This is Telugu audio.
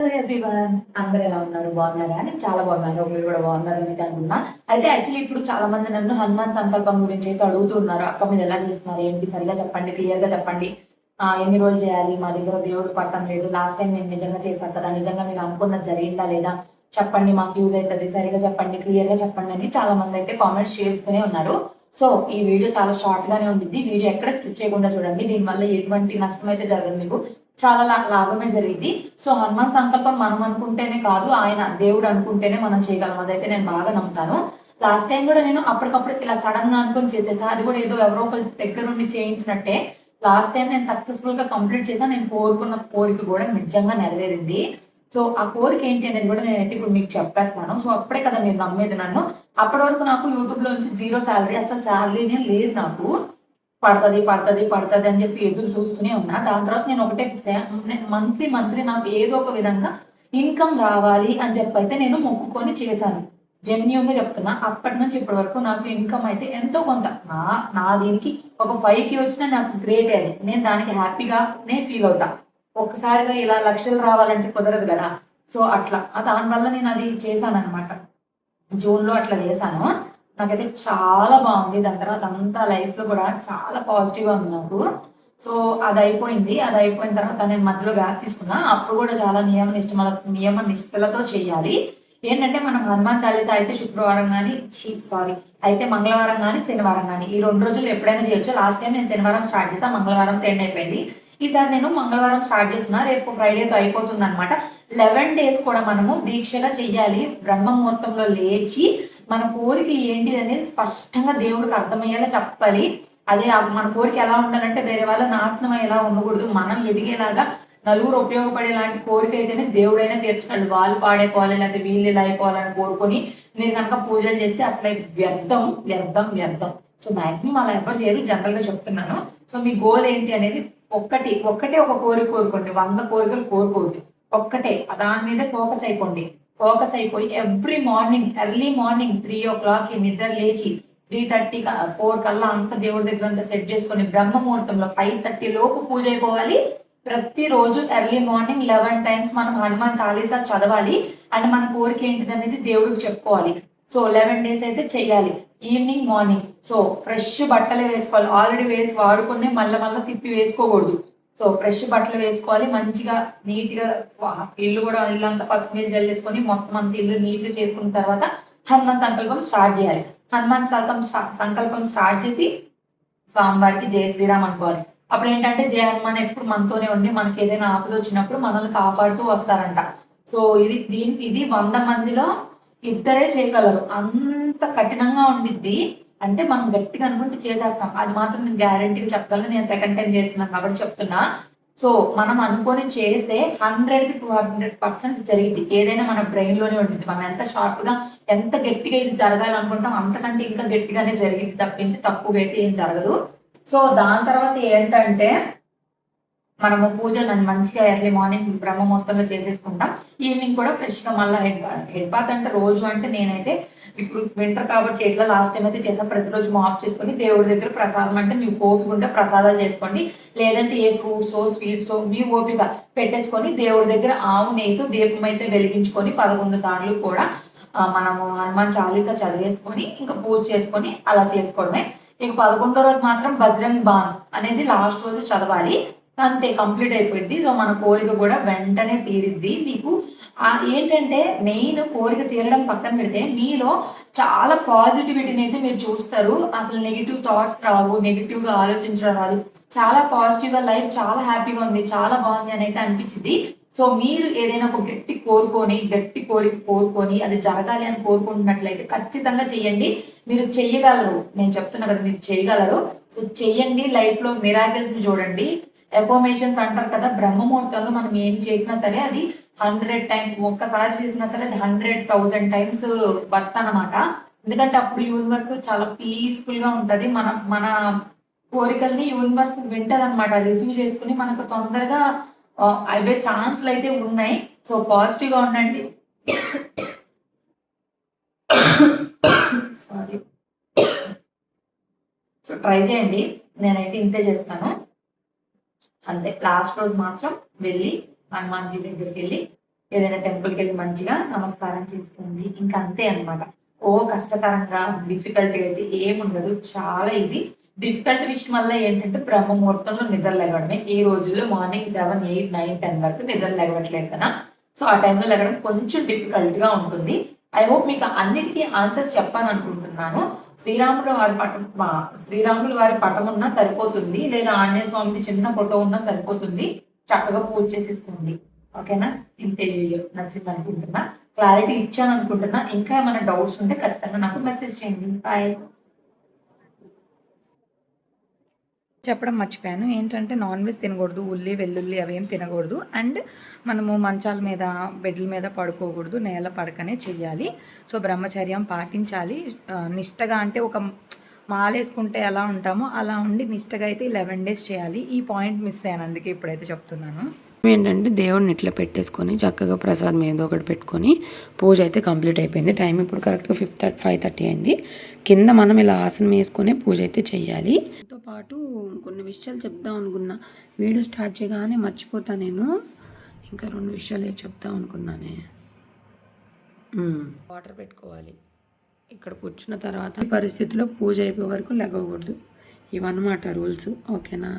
హలో ఎవ్రీవన్, అందరూ ఎలా ఉన్నారు? బాగున్నారా? నేను చాలా బాగున్నాను. మీరు కూడా బాగున్నారని అనుకున్నా. అయితే యాక్చువల్లీ ఇప్పుడు చాలా మంది నన్ను హనుమాన్ సంకల్పం గురించి అయితే అడుగుతున్నారు. అక్క మీరు ఎలా చేస్తున్నారు? ఏంటి? సరిగ్గా చెప్పండి, క్లియర్‌గా చెప్పండి. ఎన్ని రోజులు చేయాలి? మా దగ్గర దేవుడు పట్టం లేదు. లాస్ట్ టైం నేను నిజంగా చేశాను కదా! నిజంగా మీరు అనుకున్నది జరిగిందా లేదా? చెప్పండి, మాకు యూజ్ అయితది. సరిగ్గా చెప్పండి, క్లియర్‌గా చెప్పండి అని చాలా మంది అయితే కామెంట్స్ చేస్తూనే ఉన్నారు. సో ఈ వీడియో చాలా షార్ట్‌గానే ఉండిద్ది. వీడియో ఎక్కడ స్కిప్ చేయకుండా చూడండి. దీనివల్ల ఎటువంటి నష్టం అయితే జరగదు మీకు. చాలా లాభమే జరిగిద్ది. సో, హనుమాన్ సంకల్పం మనం అనుకుంటేనే కాదు, ఆయన దేవుడు అనుకుంటేనే మనం చేయగలం. అదైతే నేను బాగా నమ్ముతాను. లాస్ట్ టైమ్ గూడా నేను అప్పటికప్పుడు ఇలా సడెన్‌గా అనుకోని చేసేసా. అది గూడా ఏదో ఎవరో ఒకళ్ళ దగ్గరుండి చేయించినట్టే. లాస్ట్ టైమ్ నేను సక్సెస్‌ఫుల్‌గా కంప్లీట్ చేశా. నేను కోరుకున్న కోరిక గూడా నిజంగా నెరవేరింది. సో, ఆ కోరిక ఏంటి అనేది గూడా నేనైతే ఇప్పుడు మీకు చెప్పేస్తాను. సో, అప్పుడే కదా మీరు నమ్మేది నన్ను. అప్పటి వరకు నాకు యూట్యూబ్‌లో నుంచి జీరో సాలరీ. అసలు సాలరీనే లేదు నాకు. పడతది అని చెప్పి ఎదురు చూస్తూనే ఉన్నా. దాని తర్వాత నేను ఒకటే ఫిక్స్ అయ్యా. మంత్లీ నాకు ఏదో ఒక విధంగా ఇన్‌కమ్ రావాలి అని చెప్పైతే నేను మొక్కుకొని చేశాను. జెన్యూన్‌గా చెప్తున్నా. అప్పటి నుంచి ఇప్పటి వరకు నాకు ఇన్‌కమ్ అయితే ఎంతో కొంత నా నా దీనికి ఒక 5,000 వచ్చినా నాకు గ్రేటే అది. నేను దానికి హ్యాపీగానే ఫీల్ అవుతా. ఒక్కసారిగా ఇలా లక్షలు రావాలంటే కుదరదు గదా! సో, అట్లా. దానివల్ల నేను అది చేశాననమాట. జూన్‌లో అట్లా చేశాను. నాకైతే చాలా బావుంది. దాని తర్వాత అంతా లైఫ్‌లో కూడా చాలా పాజిటివ్‌గా ఉంది నాకు. సో, అదయిపోయింది. అదయిపోయిన తర్వాత నేను మధ్యలో గ్యాప్ తీసుకున్నా. అప్పుడు కూడా చాలా నియమ నిష్టలతో చేయాలి. ఏంటంటే మనం హనుమాన్ చాలీసా అయితే శుక్రవారం గాని అయితే మంగళవారం గాని, శనివారం గాని ఈ 2 రోజుల్లో ఎప్పుడైనా చేయొచ్చు. లాస్ట్ టైమ్ నేను శనివారం స్టార్ట్ చేశా. మంగళవారంతో ఎండ్ అయిపోయింది. ఈసారి నేను మంగళవారం స్టార్ట్ చేస్తున్నా. రేపు ఫ్రైడేతో అయిపోతుందనమాట. 11 డేస్ కూడా మనము దీక్షగా చెయ్యాలి. బ్రహ్మ ముహూర్తంలో లేచి మన కోరిక ఏంటిదనేది స్పష్టంగా దేవుడికి అర్థమయ్యేలా చెప్పాలి. అదే మన కోరిక ఎలా ఉండాలంటే వేరే వాళ్ళ నాశనం అయ్యేలా ఉండకూడదు. మనం ఎదిగేలాగా నలుగురు ఉపయోగపడేలాంటి కోరిక అయితేనే దేవుడైనా తీర్చగలడు. వాళ్ళు పాడైపోవాలి, లేకపోతే వీళ్ళు ఇలా అయిపోవాలని కోరుకొని మీరు కనుక పూజలు చేస్తే అసలు వ్యర్థం, వ్యర్థం, వ్యర్థం. సో మాక్సిమం అలా ఎవరు చేయరు. జనరల్‌గా చెప్తున్నాను. సో మీ గోల్ ఏంటి అనేది ఒక్కటే ఒక కోరిక కోరుకోండి. 100 కోరికలు కోరుకోవద్దు. ఒక్కటే దాని మీదే ఫోకస్ అయిపోండి. ఫోకస్ అయిపోయి ఎవ్రీ మార్నింగ్ ఎర్లీ మార్నింగ్ 3:00కి నిద్ర లేచి 3:30 4 కల్లా అంతా దేవుడి దగ్గర అంతా సెట్ చేసుకొని బ్రహ్మ ముహూర్తంలో 5:30 లోపు పూజ అయిపోవాలి. ప్రతిరోజు ఎర్లీ మార్నింగ్ 11 టైమ్స్ మనం హనుమాన్ చాలీసా చదవాలి. అండ్ మన కోరిక ఏంటిదనేది దేవుడికి చెప్పుకోవాలి. సో 11 డేస్ అయితే చెయ్యాలి. Evening, morning. సో ఫ్రెష్ బట్టలే వేసుకోవాలి. ఆల్రెడీ వేసి వాడుకునే మళ్ళా తిప్పి వేసుకోకూడదు. సో ఫ్రెష్ బట్టలు వేసుకోవాలి. మంచిగా నీట్‌గా ఇల్లంతా పసుపు నీళ్ళు జల్లేసుకొని మొత్తం అంతా ఇల్లు నీట్‌గా చేసుకున్న తర్వాత హనుమాన్ సంకల్పం స్టార్ట్ చేయాలి. సంకల్పం స్టార్ట్ చేసి స్వామివారికి జై శ్రీరామ్ అనుకోవాలి. అప్పుడేంటంటే జై హనుమాన్ ఎప్పుడు మనతోనే ఉండి మనకేదైనా ఆపదొచ్చినప్పుడు మనల్ని కాపాడుతూ వస్తారంట. సో ఇది 100 మందిలో ఇద్దరే చేయగలరు. అంత కఠినంగా ఉండిద్ది. అంటే మనం గట్టిగా అనుకుంటే చేసేస్తాం. అది మాత్రం నేను గ్యారంటీగా చెప్పగలను. నేను సెకండ్ టైమ్ చేస్తున్నాను కాబట్టి చెప్తున్నా. సో మనం అనుకోని చేస్తే 100-200% జరిగిద్ది. ఏదైనా మన బ్రెయిన్‌లోనే ఉండిద్ది. మనం ఎంత షార్ప్‌గా ఎంత గట్టిగా ఇది జరగాలనుకుంటాం అంతకంటే ఇంకా గట్టిగానే జరిగిద్ది తప్పించి తప్పుగా అయితే ఏం జరగదు. సో దాని తర్వాత ఏంటంటే మనము పూజలను మంచిగా ఎర్లీ మార్నింగ్ బ్రహ్మ ముహూర్తంలో చేసేసుకుంటాం. ఈవినింగ్ కూడా ఫ్రెష్‌గా మళ్ళా హెడ్ బాత్ అంటే రోజు అంటే నేనైతే ఇప్పుడు వింటర్ కాబట్టి చేయట్లా. లాస్ట్ టైమ్ అయితే చేసాం. ప్రతిరోజు మాప్ చేసుకొని దేవుడి దగ్గర ప్రసాదం అంటే మీకు ఓపిక ఉంటే ప్రసాదాలు చేసుకోండి. లేదంటే ఏ ఫ్రూట్సో, స్వీట్సో మీ ఓపిక పెట్టేసుకొని దేవుడి దగ్గర ఆవు నెయ్యితో దీపం అయితే వెలిగించుకొని 11 సార్లు కూడా మనము హనుమాన్ చాలీసా చదివేసుకొని ఇంకా పూజ చేసుకొని అలా చేసుకోవడమే. ఇక 11 రోజు మాత్రం బజరంగ్ బాన్ అనేది లాస్ట్ రోజు చదవాలి. అంతే కంప్లీట్ అయిపోయిద్ది. సో, మన కోరిక కూడా వెంటనే తీరిద్ది. మీకు ఏంటంటే మెయిన్ కోరిక తీరడం పక్కన పెడితే మీలో చాలా పాజిటివిటీనైతే మీరు చూస్తారు. అసలు నెగెటివ్ థాట్స్ రావు. నెగెటివ్‌గా ఆలోచించడం రాదు. చాలా పాజిటివ్‌గా లైఫ్ చాలా హ్యాపీగా ఉంది. చాలా బాగుంది అనైతే అనిపించిద్ది. సో, మీరు ఏదైనా ఒక గట్టి కోరిక కోరుకొని అది జరగాలి అని కోరుకుంటున్నట్లయితే ఖచ్చితంగా చెయ్యండి. మీరు చెయ్యగలరు. నేను చెప్తున్నా కదా! మీరు చేయగలరు. సో, చెయ్యండి. లైఫ్‌లో మిరాకిల్స్‌ని చూడండి. ఎఫర్మేషన్స్ అంటారు కదా! బ్రహ్మ ముహూర్తంలో మనం ఏం చేసినా సరే అది 100 టైమ్స్ ఒక్కసారి చేసినా సరే అది 100,000 టైమ్స్ వర్త్ అనమాట. ఎందుకంటే అప్పుడు యూనివర్స్ చాలా పీస్‌ఫుల్‌గా ఉంటది. మన మన కోరికల్ని యూనివర్స్ వింటదనమాట. రిసీవ్ చేసుకొని మనకు తొందరగా అవే ఛాన్స్‌లయితే ఉన్నాయి. సో, పాజిటివ్‌గా ఉండండి. సారీ. సో, ట్రై చేయండి. నేనైతే ఇంతే చేస్తాను. అంతే. లాస్ట్ రోజు మాత్రం వెళ్ళి హనుమాన్‌జీ దగ్గరికెళ్ళి ఏదైనా టెంపుల్కి వెళ్ళి మంచిగా నమస్కారం చేసుకోండి. ఇంకా అంతే అన్నమాట. ఓ కష్టతరంగా డిఫికల్ట్గా అయితే ఏముండదు, చాలా ఈజీ. డిఫికల్ట్ విషయం వల్ల ఏంటంటే బ్రహ్మ ముహూర్తంలో నిద్ర లెగడమే. ఈ రోజుల్లో మార్నింగ్ 7, 8, 9, 10 వరకు నిద్ర లెగవట్లేదు కదా! సో, ఆ టైంలో లెగడం కొంచెం డిఫికల్ట్‌గా ఉంటుంది. ఐ హోప్ మీకు అన్నిటికి ఆన్సర్స్ చెప్పాననుకుంటున్నాను. శ్రీరాముల వారి పటం ఉన్నా సరిపోతుంది. లేదా ఆంజనేయ స్వామిది చిన్న ఫోటో ఉన్నా సరిపోతుంది. చక్కగా పూజ చేసేసుకోండి. ఓకేనా? ఇంతే వీడియో. నచ్చిందనుకుంటున్నా. క్లారిటీ ఇచ్చాననుకుంటున్నా. ఇంకా ఏమైనా డౌట్స్ ఉంటే ఖచ్చితంగా నాకు మెసేజ్ చేయండి. బాయ్. చెప్పడం మర్చిపోయాను. ఏంటంటే నాన్ వెజ్ తినకూడదు. ఉల్లి, వెల్లుల్లి అవేం తినకూడదు. అండ్ మనము మంచాల మీద, బెడ్ల మీద పడుకోకూడదు. నేల పడకనే చెయ్యాలి. సో, బ్రహ్మచర్యం పాటించాలి. నిష్టగా అంటే ఒక మాలేసుకుంటే ఎలా ఉంటామో అలా ఉండి నిష్టగా అయితే 11 డేస్ చేయాలి. ఈ పాయింట్ మిస్ అయ్యాను. అందుకే ఇప్పుడైతే చెప్తున్నాను. ఏంటంటే దేవుడిని ఇట్లా పెట్టేసుకొని చక్కగా ప్రసాదం ఏదో ఒకటి పెట్టుకొని పూజ అయితే కంప్లీట్ అయిపోయింది. టైం ఇప్పుడు కరెక్ట్గా 5:30 అయింది. కింద మనం ఇలా ఆసనం వేసుకొని పూజ అయితే చెయ్యాలి. దాంతో పాటు కొన్ని విషయాలు చెప్దాం అనుకున్నా. వీడియో స్టార్ట్ చేయగానే మర్చిపోతా నేను. ఇంకా 2 విషయాలు చెప్దాం అనుకున్నానే. వాటర్ పెట్టుకోవాలి. ఇక్కడ కూర్చున్న తర్వాత పరిస్థితిలో పూజ అయిపోయే వరకు లెగవకూడదు. ఇవన్నమాట రూల్స్. ఓకేనా?